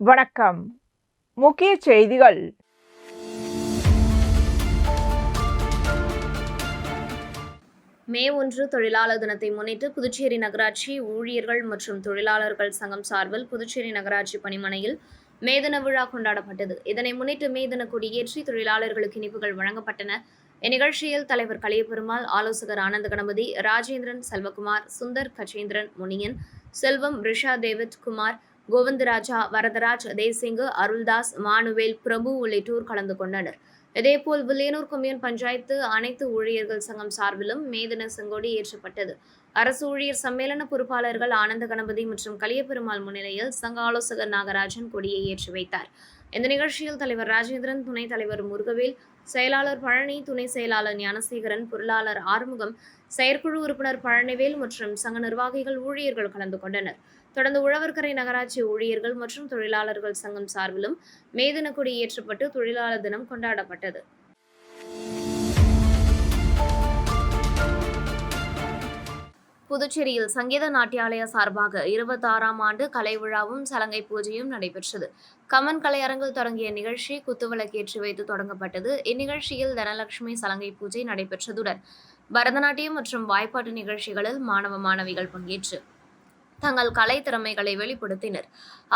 வணக்கம். முக்கிய செய்திகள். மே 1 தொழிலாளர் தினத்தை முன்னிட்டு புதுச்சேரி நகராட்சி ஊழியர்கள் மற்றும் தொழிலாளர்கள் சங்கம் சார்பில் புதுச்சேரி நகராட்சி பணிமனையில் மே தின விழா கொண்டாடப்பட்டது. இதனை முன்னிட்டு மே தின கொடியேற்றி தொழிலாளர்களுக்கு இனிப்புகள் வழங்கப்பட்டன. இந்நிகழ்ச்சியில் தலைவர் கலியபெருமாள், ஆலோசகர் ஆனந்த கணபதி, ராஜேந்திரன், செல்வகுமார், சுந்தர், கஜேந்திரன், முனியன், செல்வம், ரிஷா, டேவிட், குமார், கோவிந்தராஜா, வரதராஜ், தேசிங்கு, அருள்தாஸ், மானுவேல், பிரபு உள்ளிட்டோர் கலந்து கொண்டனர். இதேபோல் வில்லியனூர் கொம்யூன் பஞ்சாயத்து அனைத்து ஊழியர்கள் சங்கம் சார்பிலும் மே தின செங்கோடி ஏற்றப்பட்டது. அரசு ஊழியர் சம்மேளன பொறுப்பாளர்கள் ஆனந்த கணபதி மற்றும் கலியபெருமாள் முன்னிலையில் சங்க ஆலோசகர் நாகராஜன் கொடியை ஏற்றி வைத்தார். இந்த நிகழ்ச்சியில் தலைவர் ராஜேந்திரன், துணைத் தலைவர் முருகவேல், செயலாளர் பழனி, துணை செயலாளர் ஞானசேகரன், பொருளாளர் ஆறுமுகம், செயற்குழு உறுப்பினர் பழனிவேல் மற்றும் சங்க நிர்வாகிகள், ஊழியர்கள் கலந்து கொண்டனர். தொடர்ந்து உழவர்கரை நகராட்சி ஊழியர்கள் மற்றும் தொழிலாளர்கள் சங்கம் சார்பிலும் மே தின கொடி ஏற்றப்பட்டு தொழிலாளர் தினம் கொண்டாடப்பட்டது. புதுச்சேரியில் சங்கீத நாட்டியாலயா சார்பாக 26ஆம் ஆண்டு கலை விழாவும் சலங்கை பூஜையும் நடைபெற்றது. கமன் கலையரங்கில் தொடங்கிய நிகழ்ச்சி குத்துவிளக்கேற்றி வைத்து தொடங்கப்பட்டது. இந்நிகழ்ச்சியில் தனலட்சுமி சலங்கை பூஜை நடைபெற்றதுடன் பரதநாட்டியம் மற்றும் வாய்ப்பாட்டு நிகழ்ச்சிகளில் மாணவ மாணவிகள் பங்கேற்று தங்கள் கலை திறமைகளை வெளிப்படுத்தினர்.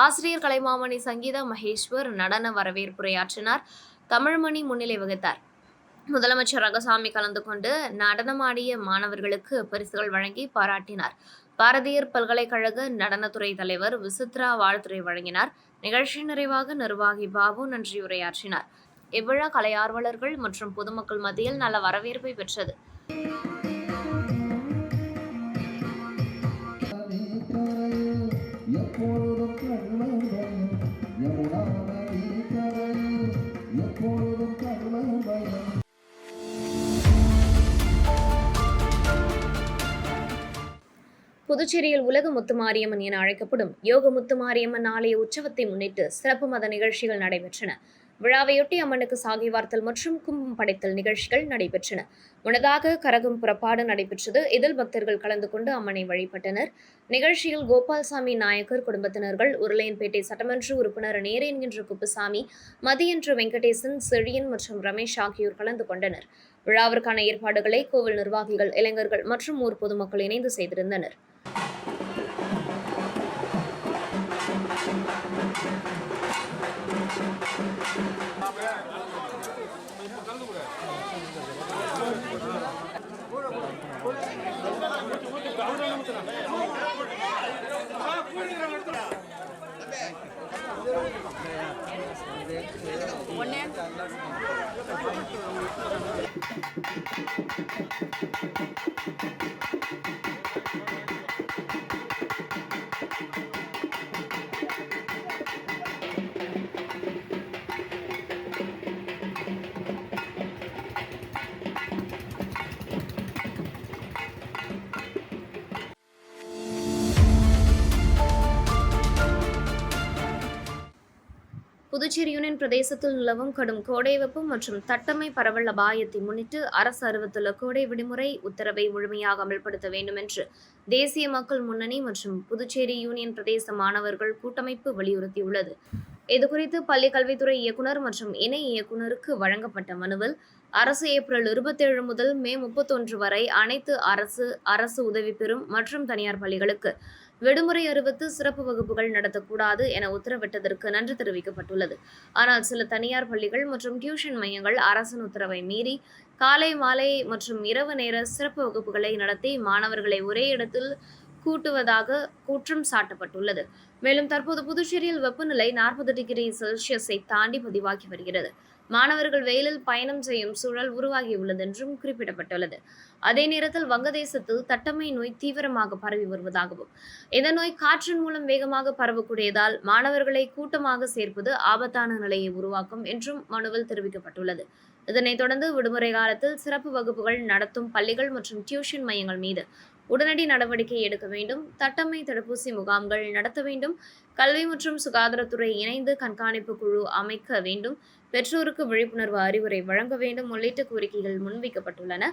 ஆசிரியர் கலைமாமணி சங்கீதா மகேஸ்வர் நடன வரவேற்புரையாற்றினார். தமிழ்மணி முன்னிலை வகித்தார். முதலமைச்சர் ரங்கசாமி கலந்து கொண்டு நடனமாடிய மாணவர்களுக்கு பரிசுகள் வழங்கி பாராட்டினார். பாரதியர் பல்கலைக்கழக நடனத்துறை தலைவர் விசித்ரா வாழ்த்துரை வழங்கினார். நிகழ்ச்சி நிறைவாக நிர்வாகி பாபு நன்றியுரையாற்றினார். இவ்விழா கலையார்வலர்கள் மற்றும் பொதுமக்கள் மத்தியில் நல்ல வரவேற்பை பெற்றது. புதுச்சேரியில் உலக முத்துமாரியம்மன் என அழைக்கப்படும் யோக முத்துமாரியம்மன் ஆலய உற்சவத்தை முன்னிட்டு சிறப்பு மத நிகழ்ச்சிகள் நடைபெற்றன. விழாவையொட்டி அம்மனுக்கு சாகை வார்த்தல் மற்றும் கும்பம் படைத்தல் நிகழ்ச்சிகள் நடைபெற்றன. முன்னதாக கரகம் புறப்பாடு நடைபெற்றது. இதில் பக்தர்கள் கலந்து கொண்டு அம்மனை வழிபட்டனர். நிகழ்ச்சியில் கோபால்சாமி நாயக்கர் குடும்பத்தினர்கள், உருளையன்பேட்டை சட்டமன்ற உறுப்பினர் நேரேன் என்ற குப்புசாமி, மதி என்ற வெங்கடேசன், செழியன் மற்றும் ரமேஷ் ஆகியோர் கலந்து கொண்டனர். விழாவிற்கான ஏற்பாடுகளை கோவில் நிர்வாகிகள், இளைஞர்கள் மற்றும் ஊர் பொதுமக்கள் இணைந்து செய்திருந்தனர். புதுச்சேரி யூனியன் பிரதேசத்தில் நிலவும் கடும் கோடை வெப்பம் மற்றும் தட்டம்மை பரவல் அபாயத்தை முன்னிட்டு அரசு அறிவித்துள்ள கோடை விடுமுறை உத்தரவை முழுமையாக அமல்படுத்த வேண்டும் என்று தேசிய மக்கள் முன்னணி மற்றும் புதுச்சேரி யூனியன் பிரதேச மாணவர்கள் கூட்டமைப்பு வலியுறுத்தியுள்ளது. இதுகுறித்து பள்ளிக் கல்வித்துறை இயக்குநர் மற்றும் இணை இயக்குநருக்கு வழங்கப்பட்ட மனுவில் அரசு ஏப்ரல் 27 முதல் மே 31 வரை அனைத்து அரசு உதவி பெறும் மற்றும் தனியார் பள்ளிகளுக்கு விடுமுறை அறிவித்து சிறப்பு வகுப்புகள் நடத்தக்கூடாது என உத்தரவிட்டதற்கு நன்றி தெரிவிக்கப்பட்டுள்ளது. ஆனால் சில தனியார் பள்ளிகள் மற்றும் டியூஷன் மையங்கள் அரசின் உத்தரவை மீறி காலை, மாலை மற்றும் இரவு நேர சிறப்பு வகுப்புகளை நடத்தி மாணவர்களை ஒரே இடத்தில் கூட்டுவதாக குற்றம் சாட்டப்பட்டுள்ளது. மேலும் தற்போது புதுச்சேரியில் வெப்பநிலை 40 டிகிரி செல்சியஸை தாண்டி பதிவாகி வருகிறது. மாணவர்கள் வெயிலில் பயணம் செய்யும் சூழல் உருவாகியுள்ளது என்றும் குறிப்பிடப்பட்டுள்ளது. அதே நேரத்தில் வங்கதேசத்தில் தட்டம்மை நோய் தீவிரமாக பரவி வருவதாகவும் இந்த நோய் காற்றின் மூலம் வேகமாக பரவக்கூடியதால் மாணவர்களை கூட்டமாக சேர்ப்பது ஆபத்தான நிலையை உருவாக்கும் என்றும் மனுவில் தெரிவிக்கப்பட்டுள்ளது. இதனைத் தொடர்ந்து விடுமுறை காலத்தில் சிறப்பு வகுப்புகள் நடத்தும் பள்ளிகள் மற்றும் டியூஷன் மையங்கள் மீது உடனடி நடவடிக்கை எடுக்க வேண்டும். தட்டம்மை தடுப்பூசி முகாம்கள் நடத்த வேண்டும். கல்வி மற்றும் சுகாதாரத்துறை இணைந்து கண்காணிப்பு குழு அமைக்க வேண்டும். பெற்றோருக்கு விழிப்புணர்வு அறிவுரை வழங்க வேண்டும் உள்ளிட்ட கோரிக்கைகள் முன்வைக்கப்பட்டுள்ளன.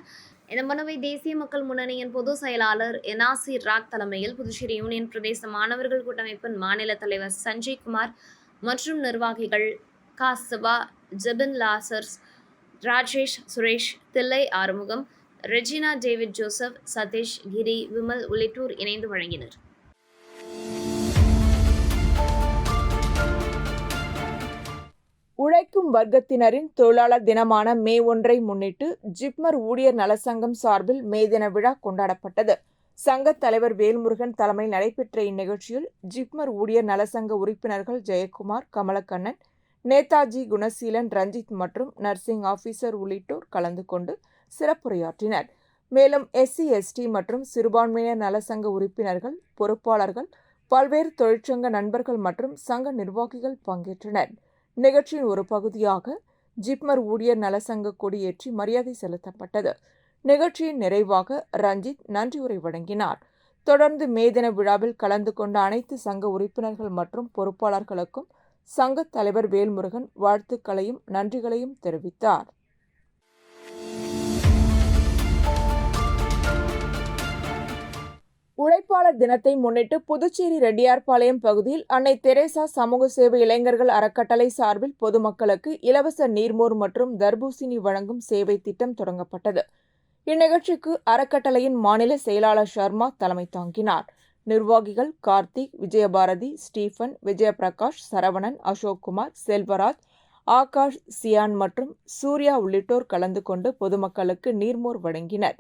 இந்த மனுவை தேசிய மக்கள் முன்னணியின் பொதுச் செயலாளர் என்ஆர்சி ராக் தலைமையில் புதுச்சேரி யூனியன் பிரதேச மாணவர்கள் கூட்டமைப்பின் மாநில தலைவர் சஞ்சய் குமார், மற்றும் நிர்வாகிகள் காசவா, ஜெபின் லாசர்ஸ், ராஜேஷ் சுரேஷ், தில்லை ஆறுமுகம், ரெஜினா டேவிட் ஜோசப், சதீஷ், கிரி, விமல் உள்ளிட்டோர் இணைந்து வழங்கினர். உழைக்கும் வர்க்கத்தினரின் தொழிலாளர் தினமான மே 1 முன்னிட்டு ஜிப்மர் ஊழியர் நலசங்கம் சார்பில் மே தின விழா கொண்டாடப்பட்டது. சங்க தலைவர் வேல்முருகன் தலைமையில் நடைபெற்ற இந்நிகழ்ச்சியில் ஜிப்மர் ஊழியர் நலசங்க உறுப்பினர்கள் ஜெயக்குமார், கமலக்கண்ணன், நேதாஜி குணசீலன், ரஞ்சித் மற்றும் நர்சிங் ஆபீசர் உள்ளிட்டோர் கலந்து கொண்டு சிறப்புரையாற்றினர். மேலும் SC/ST மற்றும் சிறுபான்மையினர் நலசங்க உறுப்பினர்கள், பொறுப்பாளர்கள், பல்வேறு தொழிற்சங்க நண்பர்கள் மற்றும் சங்க நிர்வாகிகள் பங்கேற்றனர். நிகழ்ச்சியின் ஒரு பகுதியாக ஜிப்மர் ஊழியர் நலசங்க கொடியேற்றி மரியாதை செலுத்தப்பட்டது. நிகழ்ச்சியின் நிறைவாக ரஞ்சித் நன்றியுரை வழங்கினார். தொடர்ந்து மே தின விழாவில் கலந்து கொண்ட அனைத்து சங்க உறுப்பினர்கள் மற்றும் பொறுப்பாளர்களுக்கும் சங்க தலைவர் வேல்முருகன் வாழ்த்துக்களையும் நன்றிகளையும் தெரிவித்தார். உழைப்பாளர் தினத்தை முன்னிட்டு புதுச்சேரி ரெட்டியார்பாளையம் பகுதியில் அன்னை தெரேசா சமூக சேவை இளைஞர்கள் அறக்கட்டளை சார்பில் பொதுமக்களுக்கு இலவச நீர்மோர் மற்றும் தர்பூசணி வழங்கும் சேவை திட்டம் தொடங்கப்பட்டது. இந்நிகழ்ச்சிக்கு அறக்கட்டளையின் மாநில செயலாளர் சர்மா தலைமை தாங்கினார். நிர்வாகிகள் கார்த்திக், விஜயபாரதி, ஸ்டீபன், விஜயபிரகாஷ், சரவணன், அசோக்குமார், செல்வராஜ், ஆகாஷ், சியான் மற்றும் சூர்யா உள்ளிட்டோர் கலந்து கொண்டு பொதுமக்களுக்கு நீர்மோர் வழங்கினர்.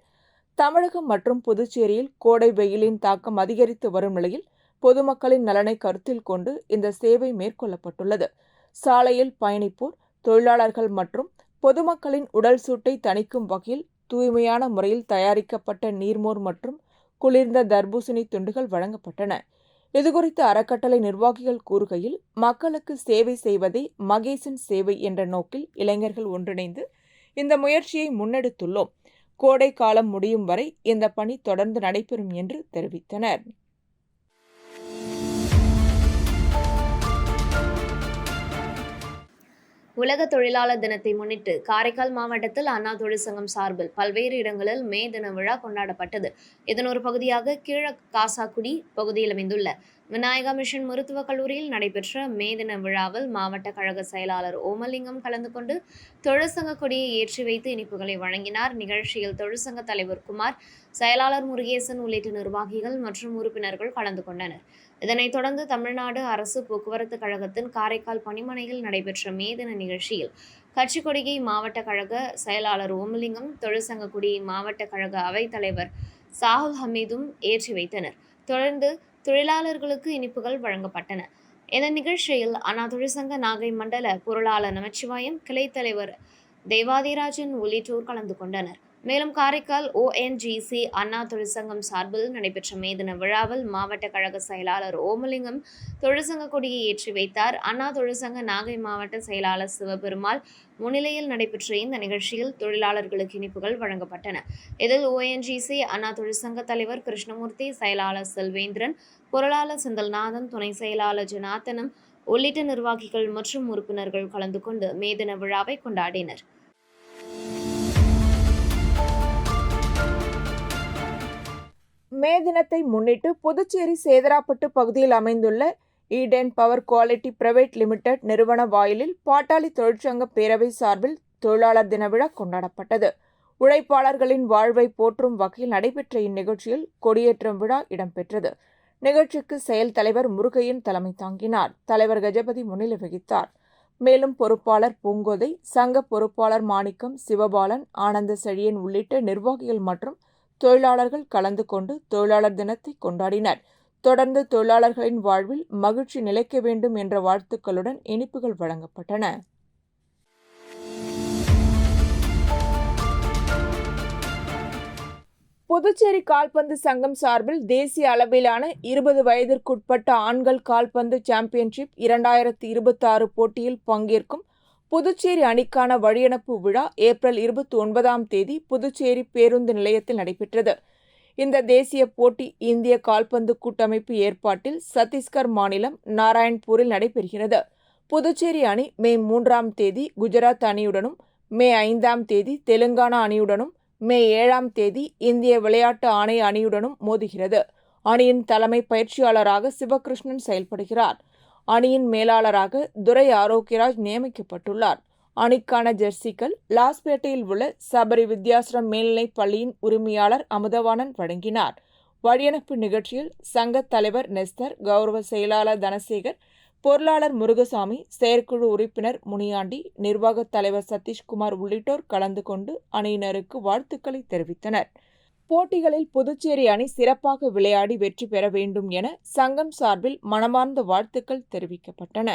தமிழகம் மற்றும் புதுச்சேரியில் கோடை வெயிலின் தாக்கம் அதிகரித்து வரும் நிலையில் பொதுமக்களின் நலனை கருத்தில் கொண்டு இந்த சேவை மேற்கொள்ளப்பட்டுள்ளது. சாலையில் பயணிப்போர், தொழிலாளர்கள் மற்றும் பொதுமக்களின் உடல் சூட்டை தணிக்கும் வகையில் தூய்மையான முறையில் தயாரிக்கப்பட்ட நீர்மோர் மற்றும் குளிர்ந்த தர்பூசணி துண்டுகள் வழங்கப்பட்டன. இதுகுறித்து அறக்கட்டளை நிர்வாகிகள் கூறுகையில், மக்களுக்கு சேவை செய்வதே மகேசன் சேவை என்ற நோக்கில் இளைஞர்கள் ஒன்றிணைந்து இந்த முயற்சியை முன்னெடுத்துள்ளோம். கோடை காலம் முடியும் வரை இந்த பணி தொடர்ந்து நடைபெறும் என்று தெரிவித்தனர். உலக தொழிலாளர் தினத்தை முன்னிட்டு காரைக்கால் மாவட்டத்தில் அண்ணா தொழிற்சங்கம் சார்பில் பல்வேறு இடங்களில் மே தின விழா கொண்டாடப்பட்டது. இதன் ஒரு பகுதியாக கீழக் காசாக்குடி பகுதியில் அமைந்துள்ள விநாயகா மிஷன் மருத்துவக் கல்லூரியில் நடைபெற்ற மே தின விழாவில் மாவட்ட கழக செயலாளர் ஓமலிங்கம் கலந்து கொண்டு தொழிற்சங்க கொடியை ஏற்றி வைத்து இனிப்புகளை வழங்கினார். நிகழ்ச்சியில் தொழிற்சங்க தலைவர் குமார், செயலாளர் முருகேசன் உள்ளிட்ட நிர்வாகிகள் மற்றும் உறுப்பினர்கள் கலந்து கொண்டனர். இதனைத் தொடர்ந்து தமிழ்நாடு அரசு போக்குவரத்து கழகத்தின் காரைக்கால் பணிமனையில் நடைபெற்ற மே தின நிகழ்ச்சியில் கட்சி கொடியை மாவட்ட கழக செயலாளர் ஓமலிங்கம், தொழிற்சங்க கொடியை மாவட்ட கழக அவைத் தலைவர் சாகுல் ஹமீதும் ஏற்றி வைத்தனர். தொடர்ந்து தொழிலாளர்களுக்கு இனிப்புகள் வழங்கப்பட்டன. இந்த நிகழ்ச்சியில் அண்ணா தொழிற்சங்க நாகை மண்டல பொருளாளர் நமச்சிவாயம், கிளை தலைவர் தேவாதிராஜன் உள்ளிட்டோர் கலந்து கொண்டனர். மேலும் காரைக்கால் ONGC அண்ணா தொழிற்சங்கம் சார்பில் நடைபெற்ற மே தின விழாவில் மாவட்ட கழக செயலாளர் ஓமலிங்கம் தொழிற்சங்க கொடியை ஏற்றி வைத்தார். அண்ணா தொழிற்சங்க நாகை மாவட்ட செயலாளர் சிவபெருமாள் முன்னிலையில் நடைபெற்ற இந்த நிகழ்ச்சியில் தொழிலாளர்களுக்கு இனிப்புகள் வழங்கப்பட்டன. இதில் ONGC அண்ணா தொழிற்சங்க தலைவர் கிருஷ்ணமூர்த்தி, செயலாளர் செல்வேந்திரன், பொருளாளர் செந்தில்நாதன், துணை செயலாளர் ஜனார்த்தனம் உள்ளிட்ட நிர்வாகிகள் மற்றும் உறுப்பினர்கள் கலந்து கொண்டு மே தின விழாவை கொண்டாடினர். மே தினத்தை முன்னிட்டு புதுச்சேரி சேதராப்பட்டு பகுதியில் அமைந்துள்ள Eden power quality private limited நிறுவன வாயிலில் பாட்டாளி தொழிற்சங்க பேரவை சார்பில் தொழிலாளர் தின விழா கொண்டாடப்பட்டது. உழைப்பாளர்களின் வாழ்வை போற்றும் வகையில் நடைபெற்ற இந்நிகழ்ச்சியில் கொடியேற்றம் விழா இடம்பெற்றது. நிகழ்ச்சிக்கு செயல் தலைவர் முருகையன் தலைமை தாங்கினார். தலைவர் கஜபதி முன்னிலை வகித்தார். மேலும் பொறுப்பாளர் பூங்கோதை, சங்க பொறுப்பாளர் மாணிக்கம், சிவபாலன், ஆனந்த செழியன் உள்ளிட்ட நிர்வாகிகள் மற்றும் தொழிலாளர்கள் கலந்து கொண்டு தொழிலாளர் தினத்தை கொண்டாடினர். தொடர்ந்து தொழிலாளர்களின் வாழ்வில் மகிழ்ச்சி நிலைக்க வேண்டும் என்ற வாழ்த்துக்களுடன் இனிப்புகள் வழங்கப்பட்டன. புதுச்சேரி கால்பந்து சங்கம் சார்பில் தேசிய அளவிலான 20 வயதிற்குட்பட்ட ஆண்கள் கால்பந்து சாம்பியன்ஷிப் 2026 போட்டியில் பங்கேற்கும் புதுச்சேரி அணிக்கான வழியனுப்பு விழா ஏப்ரல் 29ஆம் தேதி புதுச்சேரி பேருந்து நிலையத்தில் நடைபெற்றது. இந்த தேசிய போட்டி இந்திய கால்பந்து கூட்டமைப்பு ஏற்பாட்டில் சத்தீஸ்கர் மாநிலம் நாராயண்பூரில் நடைபெறுகிறது. புதுச்சேரி அணி மே 3ஆம் தேதி குஜராத் அணியுடனும், மே 5ஆம் தேதி தெலுங்கானா அணியுடனும், மே 7ஆம் தேதி இந்திய விளையாட்டு ஆணைய அணியுடனும் மோதுகிறது. அணியின் தலைமை பயிற்சியாளராக சிவகிருஷ்ணன் செயல்படுகிறார். அணியின் மேலாளராக துரை ஆரோக்கியராஜ் நியமிக்கப்பட்டுள்ளார். அணிக்கான ஜெர்சிகள் லாஸ்பேட்டையில் உள்ள சபரி வித்யாசிரம் மேல்நிலைப் பள்ளியின் உரிமையாளர் அமுதவாணன் வழங்கினார். வழியனுப்பு நிகழ்ச்சியில் சங்க தலைவர் நெஸ்தர், கௌரவ செயலாளர் தனசேகர், பொருளாளர் முருகசாமி, செயற்குழு உறுப்பினர் முனியாண்டி, நிர்வாகத் தலைவர் சதீஷ்குமார் உள்ளிட்டோர் கலந்து கொண்டு அணியினருக்கு வாழ்த்துக்களை தெரிவித்தனர். போட்டிகளில் புதுச்சேரி அணி சிறப்பாக விளையாடி வெற்றி பெற வேண்டும் என சங்கம் சார்பில் மனமார்ந்த வாழ்த்துக்கள் தெரிவிக்கப்பட்டன.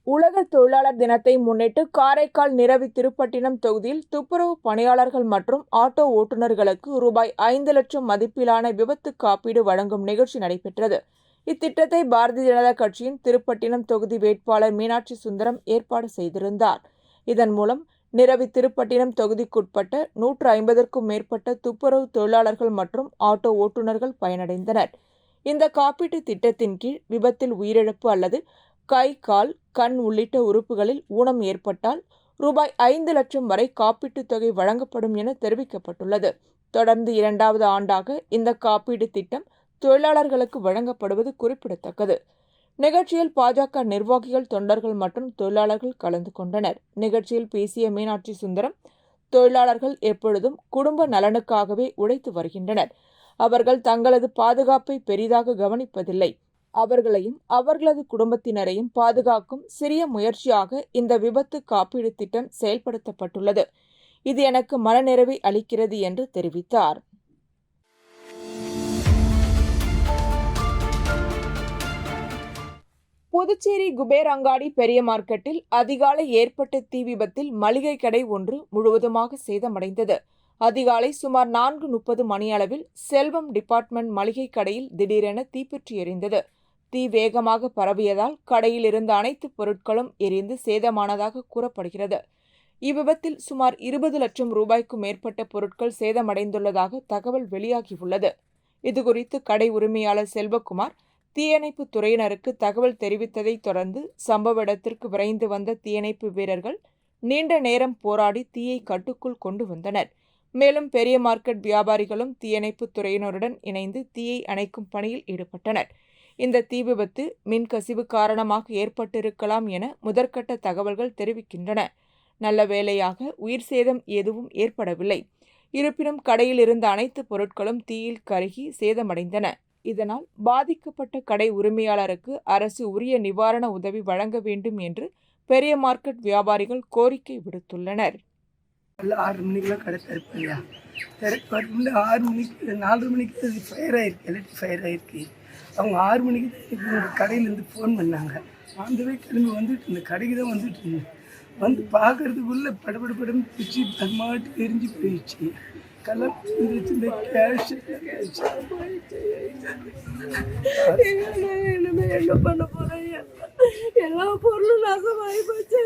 உலக தொழிலாளர் தினத்தை முன்னிட்டு காரைக்கால் நிரவி திருப்பட்டினம் தொகுதியில் துப்புரவு பணியாளர்கள் மற்றும் ஆட்டோ ஓட்டுநர்களுக்கு ரூபாய் 5 லட்சம் மதிப்பிலான விபத்து காப்பீடு வழங்கும் நிகழ்ச்சி நடைபெற்றது. இத்திட்டத்தை பாரதிய ஜனதா கட்சியின் திருப்பட்டினம் தொகுதி வேட்பாளர் மீனாட்சி சுந்தரம் ஏற்பாடு செய்திருந்தார். இதன் மூலம் நிரவி திருப்பட்டினம் தொகுதிக்குட்பட்ட 150க்கும் மேற்பட்ட துப்புரவு தொழிலாளர்கள் மற்றும் ஆட்டோ ஓட்டுநர்கள் பயனடைந்தனர். இந்த காப்பீட்டு திட்டத்தின் கீழ் விபத்தில் உயிரிழப்பு அல்லது கை, கால், கண் உள்ளிட்ட உறுப்புகளில் ஊனம் ஏற்பட்டால் ரூபாய் 5 லட்சம் வரை காப்பீட்டுத் தொகை வழங்கப்படும் என தெரிவிக்கப்பட்டுள்ளது. தொடர்ந்து 2வது ஆண்டாக இந்த காப்பீடு திட்டம் தொழிலாளர்களுக்கு வழங்கப்படுவது குறிப்பிடத்தக்கது. நிகழ்ச்சியில் பாஜக நிர்வாகிகள், தொண்டர்கள் மற்றும் தொழிலாளர்கள் கலந்து கொண்டனர். நிகழ்ச்சியில் பேசிய மீனாட்சி சுந்தரம், தொழிலாளர்கள் எப்பொழுதும் குடும்ப நலனுக்காகவே உழைத்து வருகின்றனர். அவர்கள் தங்களது பாதுகாப்பை பெரிதாக கவனிப்பதில்லை. அவர்களையும் அவர்களது குடும்பத்தினரையும் பாதுகாக்கும் சிறிய முயற்சியாக இந்த விபத்து காப்பீடு திட்டம் செயல்படுத்தப்பட்டுள்ளது. இது எனக்கு மனநிறைவை அளிக்கிறது என்று தெரிவித்தார். புதுச்சேரி குபேர் அங்காடி பெரிய மார்க்கெட்டில் அதிகாலை ஏற்பட்ட தீ விபத்தில் மளிகை கடை ஒன்று முழுவதுமாக சேதமடைந்தது. அதிகாலை சுமார் 4:30 மணியளவில் செல்வம் டிபார்ட்மெண்ட் மளிகை கடையில் திடீரென தீப்பற்றி எரிந்தது. தீ வேகமாக பரவியதால் கடையில் இருந்த அனைத்து பொருட்களும் எரிந்து சேதமானதாக கூறப்படுகிறது. இவ்விபத்தில் சுமார் 20 லட்சம் ரூபாய்க்கும் மேற்பட்ட பொருட்கள் சேதமடைந்துள்ளதாக தகவல் வெளியாகியுள்ளது. இதுகுறித்து கடை உரிமையாளர் செல்வகுமார் தீயணைப்பு துறையினருக்கு தகவல் தெரிவித்ததை தொடர்ந்து சம்பவ இடத்திற்கு விரைந்து வந்த தீயணைப்பு வீரர்கள் நீண்ட நேரம் போராடி தீயை கட்டுக்குள் கொண்டு வந்தனர். மேலும் பெரிய மார்க்கெட் வியாபாரிகளும் தீயணைப்பு துறையினருடன் இணைந்து தீயை அணைக்கும் பணியில் ஈடுபட்டனர். இந்த தீ விபத்து மின்கசிவு காரணமாக ஏற்பட்டிருக்கலாம் என முதற்கட்ட தகவல்கள் தெரிவிக்கின்றன. நல்ல வேளையாக உயிர் சேதம் எதுவும் ஏற்படவில்லை. இருப்பினும் கடையில் இருந்த அனைத்து பொருட்களும் தீயில் கருகி சேதமடைந்தன. இதனால் பாதிக்கப்பட்ட கடை உரிமையாளருக்கு அரசு உரிய நிவாரண உதவி வழங்க வேண்டும் என்று பெரிய மார்க்கெட் வியாபாரிகள் கோரிக்கை விடுத்துள்ளனர். 6 மணிக்கெலாம் கடை திறப்பையா, திறப்பு 6 மணிக்கு 4 மணிக்கு ஃபயர் ஆகிருக்கு, எலக்ட்ரிக் ஃபயர் ஆகிருக்கு. அவங்க 6 மணிக்கு கடையிலேருந்து ஃபோன் பண்ணாங்க. ஆண்டவே கிளம்பி வந்துட்டு இருந்தேன், கடைக்கு தான் வந்துட்டு இருந்தேன். வந்து பார்க்கறதுக்குள்ளே படபடன்னு பிடிச்சி அது மாட்டுக்கு எரிஞ்சு போயிடுச்சு. கலர் இருந்துச்சு, இந்த கேஷ் என்ன பண்ண போகிறேன், எல்லா பொருளும் நாசமாகி போச்சு.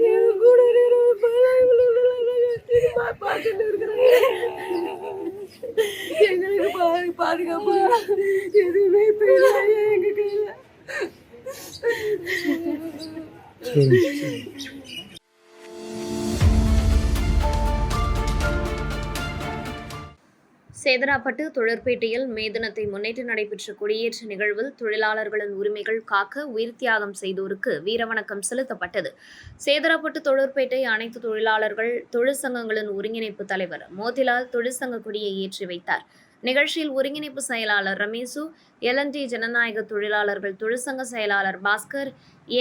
எங்களுக்கு கூட பார்த்துட்டு இருக்கிறேன். எங்களுக்கு பாதுகாப்பு எதுவுமே எங்க கையில். சேதராப்பட்டு தொழிற்பேட்டையில் மே தினத்தை முன்னிட்டு நடைபெற்ற கொடியேற்ற நிகழ்வில் தொழிலாளர்களின் உரிமைகள் காக்க உயிர் தியாகம் செய்தோருக்கு வீரவணக்கம் செலுத்தப்பட்டது. சேதராப்பட்டு தொழிற்பேட்டை அனைத்து தொழிலாளர்கள் தொழிற்சங்கங்களின் ஒருங்கிணைப்பு தலைவர் மோதிலால் தொழிற்சங்க கொடியை ஏற்றி வைத்தார். நிகழ்ச்சியில் ஒருங்கிணைப்பு செயலாளர் ரமேசு, LNT ஜனநாயக தொழிலாளர்கள் தொழிற்சங்க செயலாளர் பாஸ்கர்,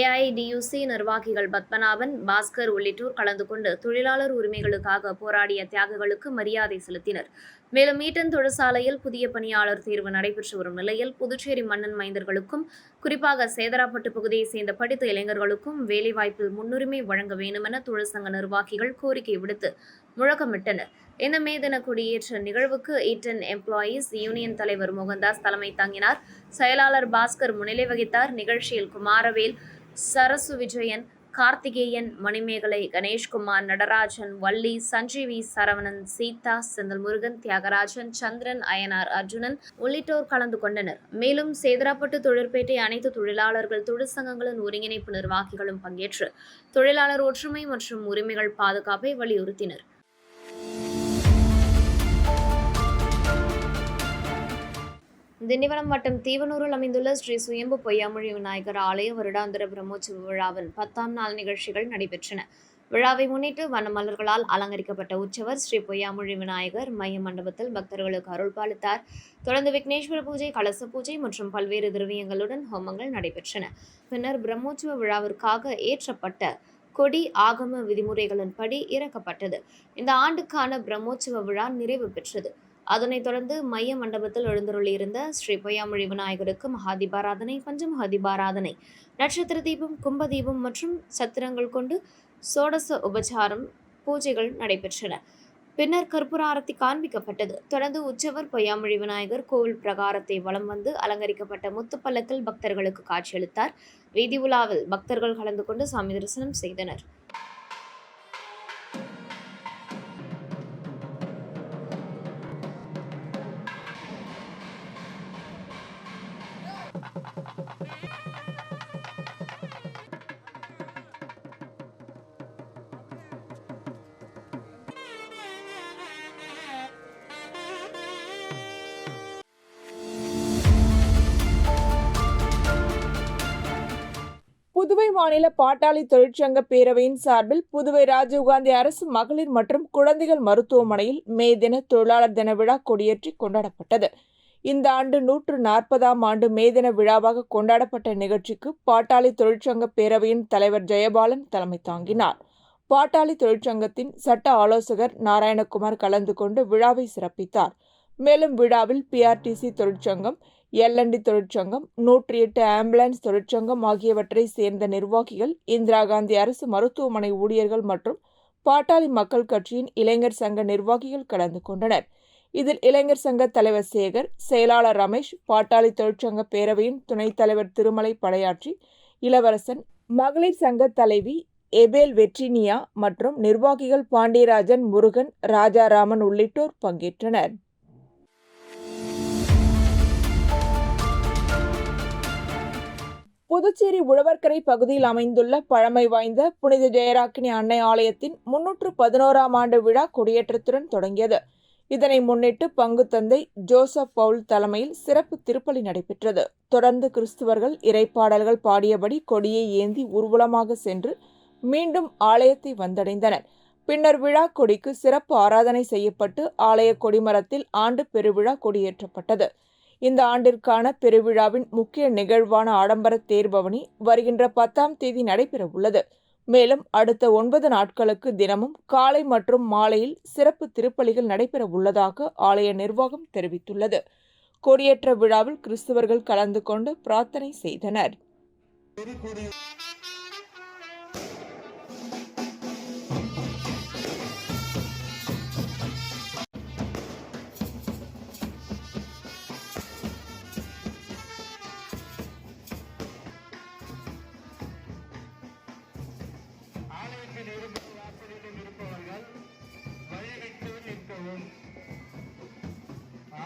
AIDUC நிர்வாகிகள் பத்மநாபன், பாஸ்கர் உள்ளிட்டோர் கலந்து கொண்டு தொழிலாளர் உரிமைகளுக்காக போராடிய தியாகிகளுக்கு மரியாதை செலுத்தினர். மேலும் மீட்டன் தொழிற்சாலையில் புதிய பணியாளர் தேர்வு நடைபெற்று வரும் நிலையில் புதுச்சேரி மன்னன் மைந்தர்களுக்கும் குறிப்பாக சேதராப்பட்டு பகுதியை சேர்ந்த படித்த இளைஞர்களுக்கும் வேலைவாய்ப்பில் முன்னுரிமை வழங்க வேண்டுமென தொழிற்சங்க நிர்வாகிகள் கோரிக்கை விடுத்து முழக்கமிட்டனர். இந்த மே தின கொடியேற்ற நிகழ்வுக்கு ஈட்டன் எம்ப்ளாயீஸ் யூனியன் தலைவர் மோகன்தாஸ் தலைமை தாங்கினார். செயலாளர் பாஸ்கர் முன்னிலை வகித்தார். நிகழ்ச்சியில் குமாரவேல், சரசு விஜயன், கார்த்திகேயன், மணிமேகலை, கணேஷ்குமார், நடராஜன், வள்ளி, சஞ்சீவி, சரவணன், சீதா, செந்தில் முருகன், தியாகராஜன், சந்திரன், அயனார், அர்ஜுனன் உள்ளிட்டோர் கலந்து கொண்டனர். மேலும் சேதராப்பட்டு தொழிற்பேட்டை அனைத்து தொழிலாளர்கள் தொழிற்சங்கங்களின் ஒருங்கிணைப்பு நிர்வாகிகளும் பங்கேற்று தொழிலாளர் ஒற்றுமை மற்றும் உரிமைகள் பாதுகாப்பை வலியுறுத்தினர். திண்டிவனம் வட்டம் தீவனூரில் அமைந்துள்ள ஸ்ரீ சுயம்பு பொய்யாமொழி விநாயகர் ஆலய வருடாந்திர பிரம்மோற்சவ விழாவின் 10ஆம் நாள் நிகழ்ச்சிகள் நடைபெற்றன. விழாவை முன்னிட்டு வண்ண மலர்களால் அலங்கரிக்கப்பட்ட உற்சவர் ஸ்ரீ பொய்யாமொழி விநாயகர் மைய மண்டபத்தில் பக்தர்களுக்கு அருள் பாலித்தார். தொடர்ந்து விக்னேஸ்வர பூஜை, கலச பூஜை மற்றும் பல்வேறு திரவியங்களுடன் ஹோமங்கள் நடைபெற்றன. பின்னர் பிரம்மோற்சவ விழாவிற்காக ஏற்றப்பட்ட கொடி ஆகம விதிமுறைகளின்படி இறக்கப்பட்டது. இந்த ஆண்டுக்கான பிரம்மோற்சவ விழா நிறைவு பெற்றது. அதனைத் தொடர்ந்து மைய மண்டபத்தில் எழுந்தருளியிருந்த ஸ்ரீ பொய்யாமொழி விநாயகருக்கு மகாதீபாராதனை, பஞ்சமகாதீபாராதனை, நட்சத்திர தீபம், கும்ப தீபம் மற்றும் சத்திரங்கள் கொண்டு சோடச உபச்சாரம் பூஜைகள் நடைபெற்றன. பின்னர் கற்பூர ஆரத்தி காண்பிக்கப்பட்டது. தொடர்ந்து உற்சவர் பொய்யாமொழி விநாயகர் கோவில் பிரகாரத்தை வலம் வந்து அலங்கரிக்கப்பட்ட முத்துப்பல்லக்கில் பக்தர்களுக்கு காட்சியளித்தார். வீதி உலாவில் பக்தர்கள் கலந்து கொண்டு சாமி தரிசனம் செய்தனர். புதுவை மாநில பாட்டாளி தொழிற்சங்க பேரவையின் சார்பில் புதுவை ராஜீவ்காந்தி அரசு மகளிர் மற்றும் குழந்தைகள் மருத்துவமனையில் மே தின தொழிலாளர் தின விழா கொடியேற்றி கொண்டாடப்பட்டது. இந்த ஆண்டு 140ஆம் ஆண்டு மே தின விழாவாக கொண்டாடப்பட்ட நிகழ்ச்சிக்கு பாட்டாளி தொழிற்சங்க பேரவையின் தலைவர் ஜெயபாலன் தலைமை தாங்கினார். பாட்டாளி தொழிற்சங்கத்தின் சட்ட ஆலோசகர் நாராயணகுமார் கலந்து கொண்டு விழாவை சிறப்பித்தார். மேலும் விழாவில் பிஆர்டிசி தொழிற்சங்கம், எல்என்டி தொழிற்சங்கம், 108 ஆம்புலன்ஸ் தொழிற்சங்கம் ஆகியவற்றை சேர்ந்த நிர்வாகிகள், இந்திரா காந்தி அரசு மருத்துவமனை ஊழியர்கள் மற்றும் பாட்டாளி மக்கள் கட்சியின் இளைஞர் சங்க நிர்வாகிகள் கலந்து கொண்டனர். இதில் இளைஞர் சங்க தலைவர் சேகர், செயலாளர் ரமேஷ், பாட்டாளி தொழிற்சங்க பேரவையின் துணைத் தலைவர் திருமலை படையாட்சி, இளவரசன், மகளிர் சங்க தலைவி எபேல் வெற்றினியா மற்றும் நிர்வாகிகள் பாண்டியராஜன், முருகன், ராஜாராமன் உள்ளிட்டோர் பங்கேற்றனர். புதுச்சேரி உழவர்கரை பகுதியில் அமைந்துள்ள பழமை வாய்ந்த புனித ஜெயராக்கினி அன்னை ஆலயத்தின் 311ஆம் ஆண்டு விழா கொடியேற்றத்துடன் தொடங்கியது. இதனை முன்னிட்டு பங்கு தந்தை ஜோசப் பவுல் தலைமையில் சிறப்பு திருப்பலி நடைபெற்றது. தொடர்ந்து கிறிஸ்துவர்கள் இறைப்பாடல்கள் பாடியபடி கொடியை ஏந்தி ஊர்வலமாக சென்று மீண்டும் ஆலயத்தை வந்தடைந்தனர். பின்னர் விழா கொடிக்கு சிறப்பு ஆராதனை செய்யப்பட்டு ஆலய கொடிமரத்தில் ஆண்டு பெருவிழா கொடியேற்றப்பட்டது. இந்த ஆண்டிற்கான பெருவிழாவின் முக்கிய நிகழ்வான ஆடம்பர தேர்பவனி வருகின்ற 10ஆம் தேதி நடைபெற உள்ளது. மேலும் அடுத்த 9 நாட்களுக்கு தினமும் காலை மற்றும் மாலையில் சிறப்பு திருப்பலிகள் நடைபெற உள்ளதாக ஆலய நிர்வாகம் தெரிவித்துள்ளது. கொடியேற்ற விழாவில் கிறிஸ்தவர்கள் கலந்து கொண்டு பிரார்த்தனை செய்தனர்.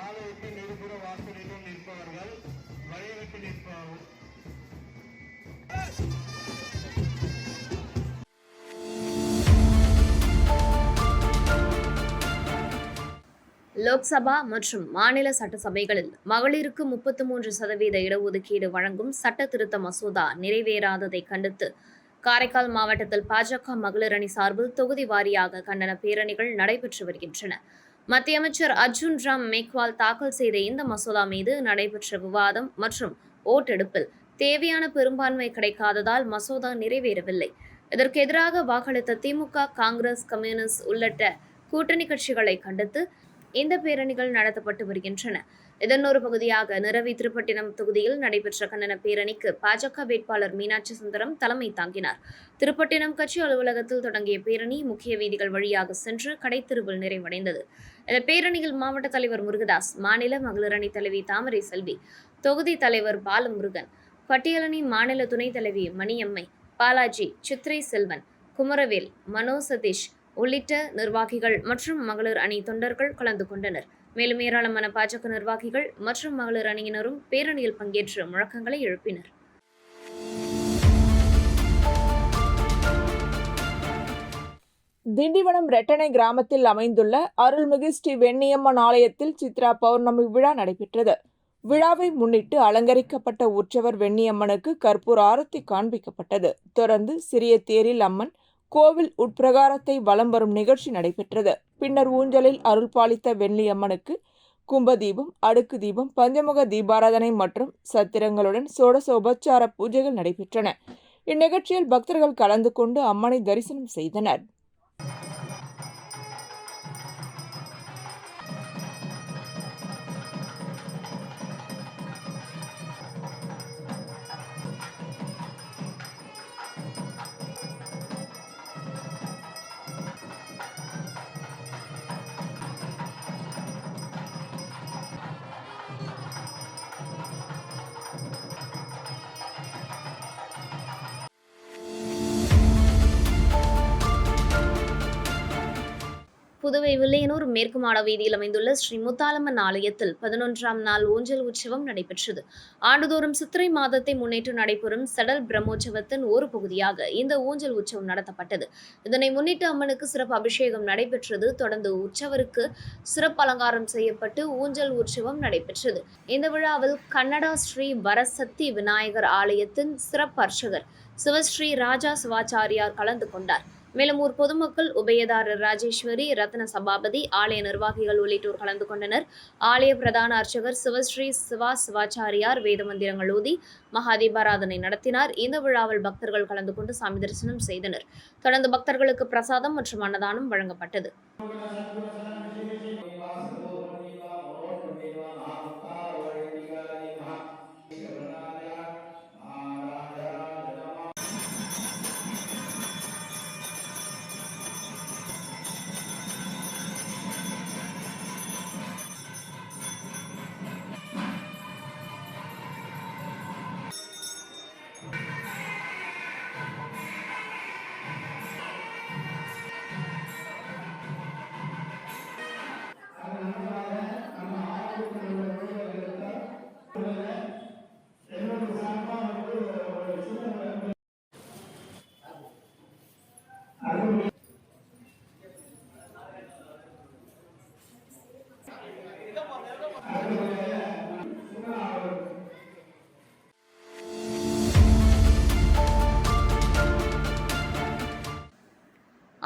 ஆலயத்தின் இருபுற வாசலிலும் நிற்பவர்கள் வழிவிட்டு நிற்பவும். லோக்சபா மற்றும் மாநில சட்டசபைகளில் மகளிருக்கு 33% இடஒதுக்கீடு வழங்கும் சட்ட திருத்த மசோதா நிறைவேறாததை கண்டித்து காரைக்கால் மாவட்டத்தில் பாஜக மகளிர் அணி சார்பில் தொகுதி வாரியாக கண்டன பேரணிகள் நடைபெற்று வருகின்றன. மத்திய அமைச்சர் அர்ஜுன் ராம் மேக்வால் தாக்கல் செய்த இந்த மசோதா மீது நடைபெற்ற விவாதம் மற்றும் ஓட்டெடுப்பில் தேவையான பெரும்பான்மை கிடைக்காததால் மசோதா நிறைவேறவில்லை. இதற்கு எதிராக வாக்களித்த திமுக, காங்கிரஸ், கம்யூனிஸ்ட் உள்ளிட்ட கூட்டணி கட்சிகளை கண்டித்து இந்த பேரணிகள் நடத்தப்பட்டு வருகின்றன. இதன் ஒரு பகுதியாக நிரவி திருப்பட்டினம் தொகுதியில் நடைபெற்ற கண்டன பேரணிக்கு பாஜக வேட்பாளர் மீனாட்சி சுந்தரம் தலைமை தாங்கினார். திருப்பட்டினம் கட்சி அலுவலகத்தில் தொடங்கிய பேரணி முக்கிய வீதிகள் வழியாக சென்று கடைத்தெருவில் நிறைவடைந்தது. இந்த பேரணியில் மாவட்ட தலைவர் முருகதாஸ், மாநில மகளிர் அணி தலைவி தாமரை செல்வி, தொகுதி தலைவர் பாலமுருகன், பட்டியலணி மாநில துணைத் தலைவி மணியம்மை, பாலாஜி, சித்ரை செல்வன், குமரவேல், மனோ சதீஷ் உள்ளிட்ட நிர்வாகிகள் மற்றும் மகளிர் அணி தொண்டர்கள் கலந்து கொண்டனர். மேலும் ஏராளமான பாஜக நிர்வாகிகள் மற்றும் மகளிர் அணியினரும் பேரணியில் பங்கேற்று முழக்கங்களை எழுப்பினர். திண்டிவனம் ரெட்டனை கிராமத்தில் அமைந்துள்ள அருள்மிகு ஸ்ரீ வெண்ணியம்மன் ஆலயத்தில் சித்ரா பௌர்ணமி விழா நடைபெற்றது. விழாவை முன்னிட்டு அலங்கரிக்கப்பட்ட உற்சவர் வெண்ணியம்மனுக்கு கற்பூர ஆரத்தி காண்பிக்கப்பட்டது. தொடர்ந்து சிறிய தேரில் அம்மன் கோவில் உட்பிரகாரத்தை வலம் வரும் நிகழ்ச்சி நடைபெற்றது. பின்னர் ஊஞ்சலில் அருள் பாலித்த வெள்ளியம்மனுக்கு கும்பதீபம், அடுக்கு தீபம், பஞ்சமுக தீபாராதனை மற்றும் சத்திரங்களுடன் சோடசோபச்சார பூஜைகள் நடைபெற்றன. இந்நிகழ்ச்சியில் பக்தர்கள் கலந்து கொண்டு அம்மனை தரிசனம் செய்தனர். புதுவை வில்லியனூர் மேற்கு மாட வீதியில் அமைந்துள்ள ஸ்ரீ முத்தாலம்மன் ஆலயத்தில் 11ஆம் நாள் ஊஞ்சல் உற்சவம் நடைபெற்றது. ஆண்டுதோறும் சித்திரை மாதத்தை முன்னிட்டு நடைபெறும் சடல் பிரம்மோற்சவத்தின் ஒரு பகுதியாக இந்த ஊஞ்சல் உற்சவம் நடத்தப்பட்டது. இதனை முன்னிட்டு அம்மனுக்கு சிறப்பு அபிஷேகம் நடைபெற்றது. தொடர்ந்து உற்சவருக்கு சிறப்பு அலங்காரம் செய்யப்பட்டு ஊஞ்சல் உற்சவம் நடைபெற்றது. இந்த விழாவில் கன்னடா ஸ்ரீ வரசக்தி விநாயகர் ஆலயத்தின் சிறப்பு அர்ச்சகர் சிவஸ்ரீ ராஜா சிவாச்சாரியார் கலந்து கொண்டார். மேலும் ஊர் பொதுமக்கள், உபயதாரர் ராஜேஸ்வரி, ரத்ன சபாபதி, ஆலய நிர்வாகிகள் உள்ளிட்டோர் கலந்து கொண்டனர். ஆலய பிரதான அர்ச்சகர் சிவஸ்ரீ சிவாச்சாரியார் வேத மந்திரங்கள் ஊதி மகாதீபாராதனை நடத்தினார். இந்த விழாவில் பக்தர்கள் கலந்து கொண்டு சாமி தரிசனம் செய்தனர். தொடர்ந்து பக்தர்களுக்கு பிரசாதம் மற்றும் அன்னதானம் வழங்கப்பட்டது.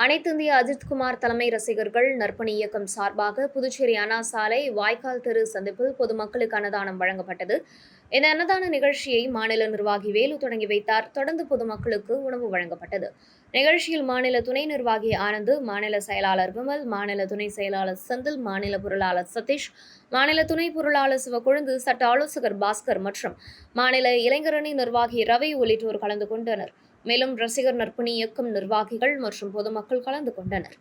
அனைத்திந்திய அஜித்குமார் தலைமை ரசிகர்கள் நற்பணி இயக்கம் சார்பாக புதுச்சேரி அண்ணா சாலை வாய்க்கால் தெரு சந்திப்பில் பொதுமக்களுக்கு அன்னதானம் வழங்கப்பட்டது. இந்த அன்னதான நிகழ்ச்சியை மாநில நிர்வாகி வேலு தொடங்கி வைத்தார். தொடர்ந்து பொதுமக்களுக்கு உணவு வழங்கப்பட்டது. நிகழ்ச்சியில் மாநில துணை நிர்வாகி ஆனந்த், மாநில செயலாளர் விமல், மாநில துணை செயலாளர் செந்தில், மாநில பொருளாளர் சதீஷ், மாநில துணை பொருளாளர் சிவக்கொழுந்து, சட்ட ஆலோசகர் பாஸ்கர் மற்றும் மாநில இளைஞரணி நிர்வாகி ரவி உள்ளிட்டோர் கலந்து கொண்டனர். மேலும் ரசிகர் நற்பணி இயக்கம் நிர்வாகிகள் மற்றும் பொதுமக்கள் கலந்து கொண்டனர்.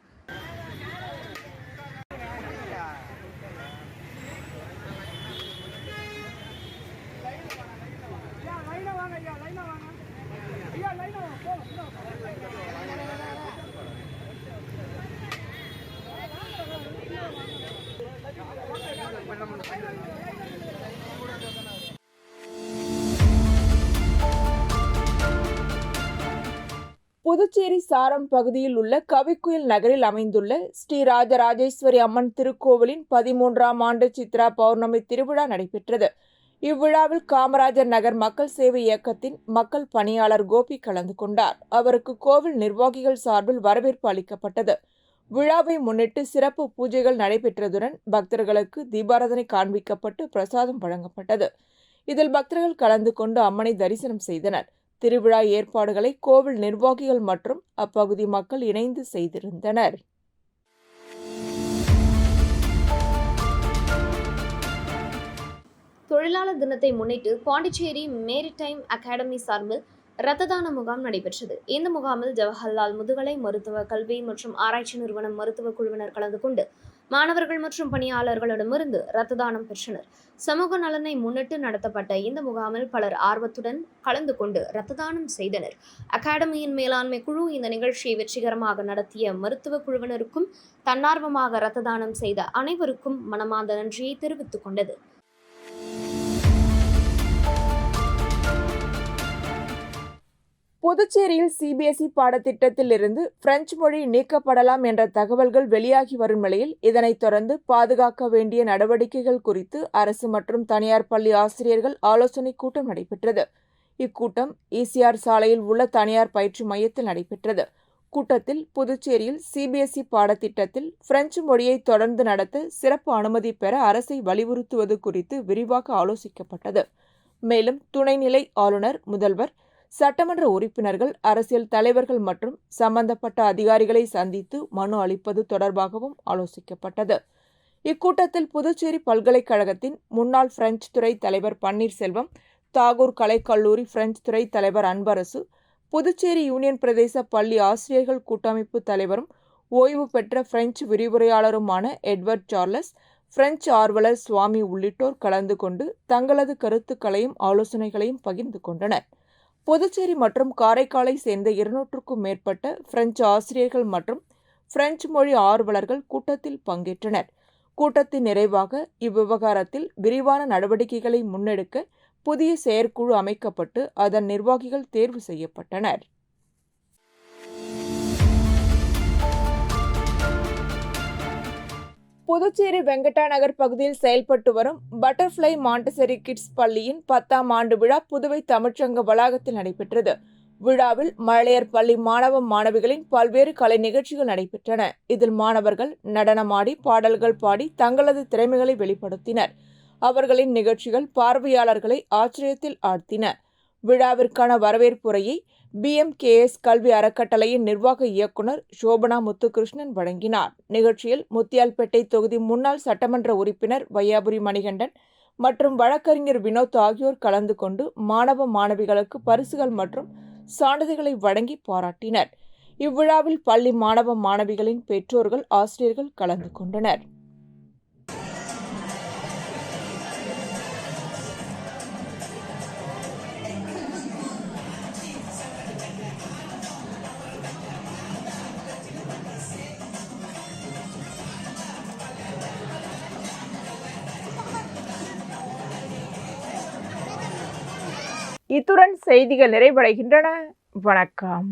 புதுச்சேரி சாரம் பகுதியில் உள்ள கவிக்குயில் நகரில் அமைந்துள்ள ஸ்ரீ ராஜராஜேஸ்வரி அம்மன் திருக்கோவிலின் 13ஆம் ஆண்டு சித்ரா பௌர்ணமி திருவிழா நடைபெற்றது. இவ்விழாவில் காமராஜர் நகர் மக்கள் சேவை இயக்கத்தின் மக்கள் பணியாளர் கோபி கலந்து கொண்டார். அவருக்கு கோவில் நிர்வாகிகள் சார்பில் வரவேற்பு அளிக்கப்பட்டது. விழாவை முன்னிட்டு சிறப்பு பூஜைகள் நடைபெற்றதுடன் பக்தர்களுக்கு தீபாராதனை காண்பிக்கப்பட்டு பிரசாதம் வழங்கப்பட்டது. இதில் பக்தர்கள் கலந்து கொண்டு அம்மனை தரிசனம் செய்தனர். திருவிழா ஏற்பாடுகளை கோவில் நிர்வாகிகள் மற்றும் அப்பகுதி மக்கள் இணைந்து செய்திருந்தனர். தொழிலாளர் தினத்தை முன்னிட்டு பாண்டிச்சேரி மேரிடைம் அகாடமி சார்பில் இரத்த தான முகாம் நடைபெற்றது. இந்த முகாமில் ஜவஹர்லால் முதுகலை மருத்துவ கல்வி மற்றும் ஆராய்ச்சி நிறுவனம் மருத்துவ குழுவினர் கலந்து கொண்டு மாணவர்கள் மற்றும் பணியாளர்களிடமிருந்து இரத்த தானம் பெற்றனர். சமூக நலனை முன்னிட்டு நடத்தப்பட்ட இந்த முகாமில் பலர் ஆர்வத்துடன் கலந்து கொண்டு இரத்த தானம் செய்தனர். அகாடமியின் மேலாண்மை குழு இந்த நிகழ்ச்சியை வெற்றிகரமாக நடத்திய மருத்துவ குழுவினருக்கும் தன்னார்வமாக இரத்த தானம் செய்த அனைவருக்கும் மனமார்ந்த நன்றியை தெரிவித்துக் கொண்டது. புதுச்சேரியில் சிபிஎஸ்இ பாடத்திட்டத்தில் இருந்து பிரெஞ்சு மொழி நீக்கப்படலாம் என்ற தகவல்கள் வெளியாகி வரும் நிலையில் இதனைத் தொடர்ந்து பாதுகாக்க வேண்டிய நடவடிக்கைகள் குறித்து அரசு மற்றும் தனியார் பள்ளி ஆசிரியர்கள் ஆலோசனைக் கூட்டம் நடைபெற்றது. இக்கூட்டம் ஈசிஆர் சாலையில் உள்ள தனியார் பயிற்சி மையத்தில் நடைபெற்றது. கூட்டத்தில் புதுச்சேரியில் சிபிஎஸ்இ பாடத்திட்டத்தில் பிரெஞ்சு மொழியை தொடர்ந்து நடத்த சிறப்பு அனுமதி பெற அரசை வலியுறுத்துவது குறித்து விரிவாக ஆலோசிக்கப்பட்டது. மேலும் துணைநிலை ஆளுநர், முதல்வர், சட்டமன்ற உறுப்பினர்கள், அரசியல் தலைவர்கள் மற்றும் சம்பந்தப்பட்ட அதிகாரிகளை சந்தித்து மனு அளிப்பது தொடர்பாகவும் ஆலோசிக்கப்பட்டது. இக்கூட்டத்தில் புதுச்சேரி பல்கலைக்கழகத்தின் முன்னாள் பிரெஞ்சு துறை தலைவர் பன்னீர்செல்வம், தாகூர் கலைக்கல்லூரி பிரெஞ்சு துறை தலைவர் அன்பரசு, புதுச்சேரி யூனியன் பிரதேச பள்ளி ஆசிரியர்கள் கூட்டமைப்பு தலைவரும் ஓய்வு பெற்ற பிரெஞ்சு விரிவுரையாளருமான எட்வர்ட் சார்லஸ், பிரெஞ்சு ஆர்வலர் சுவாமி உள்ளிட்டோர் கலந்து கொண்டு தங்களது கருத்துக்களையும் ஆலோசனைகளையும் பகிர்ந்து கொண்டனர். புதுச்சேரி மற்றும் காரைக்காலை சேர்ந்த 200க்கும் மேற்பட்ட பிரெஞ்சு ஆசிரியர்கள் மற்றும் பிரெஞ்சு மொழி ஆர்வலர்கள் கூட்டத்தில் பங்கேற்றனர். கூட்டத்தின் நிறைவாக இவ்விவகாரத்தில் விரிவான நடவடிக்கைகளை முன்னெடுக்க புதிய செயற்குழு அமைக்கப்பட்டு அதன் நிர்வாகிகள் தேர்வு செய்யப்பட்டனர். புதுச்சேரி வெங்கடா நகர் பகுதியில் செயல்பட்டு வரும் பட்டர்ஃப்ளை மாண்டசரி கிட்ஸ் பள்ளியின் 10ஆம் ஆண்டு விழா புதுவை தமிழ்ச்சங்க வளாகத்தில் நடைபெற்றது. விழாவில் மழலையர் பள்ளி மாணவ மாணவிகளின் பல்வேறு கலை நிகழ்ச்சிகள் நடைபெற்றன. இதில் மாணவர்கள் நடனமாடி, பாடல்கள் பாடி தங்களது திறமைகளை வெளிப்படுத்தினர். அவர்களின் நிகழ்ச்சிகள் பார்வையாளர்களை ஆச்சரியத்தில் ஆழ்த்தின. விழாவிற்கான வரவேற்புரையை BMKS கல்வி அறக்கட்டளையின் நிர்வாக இயக்குனர் சோபனா முத்துகிருஷ்ணன் வழங்கினார். நிகழ்ச்சியில் முத்தியால்பேட்டை தொகுதி முன்னாள் சட்டமன்ற உறுப்பினர் வையாபுரி மணிகண்டன் மற்றும் வழக்கறிஞர் வினோத் ஆகியோர் கலந்து கொண்டு மாணவ மாணவிகளுக்கு பரிசுகள் மற்றும் சான்றிதழ்களை வழங்கி பாராட்டினர். இவ்விழாவில் பள்ளி மாணவ மாணவிகளின் பெற்றோர்கள், ஆசிரியர்கள் கலந்து கொண்டனர். இத்துடன் செய்திகள் நிறைவடைகின்றன. வணக்கம்.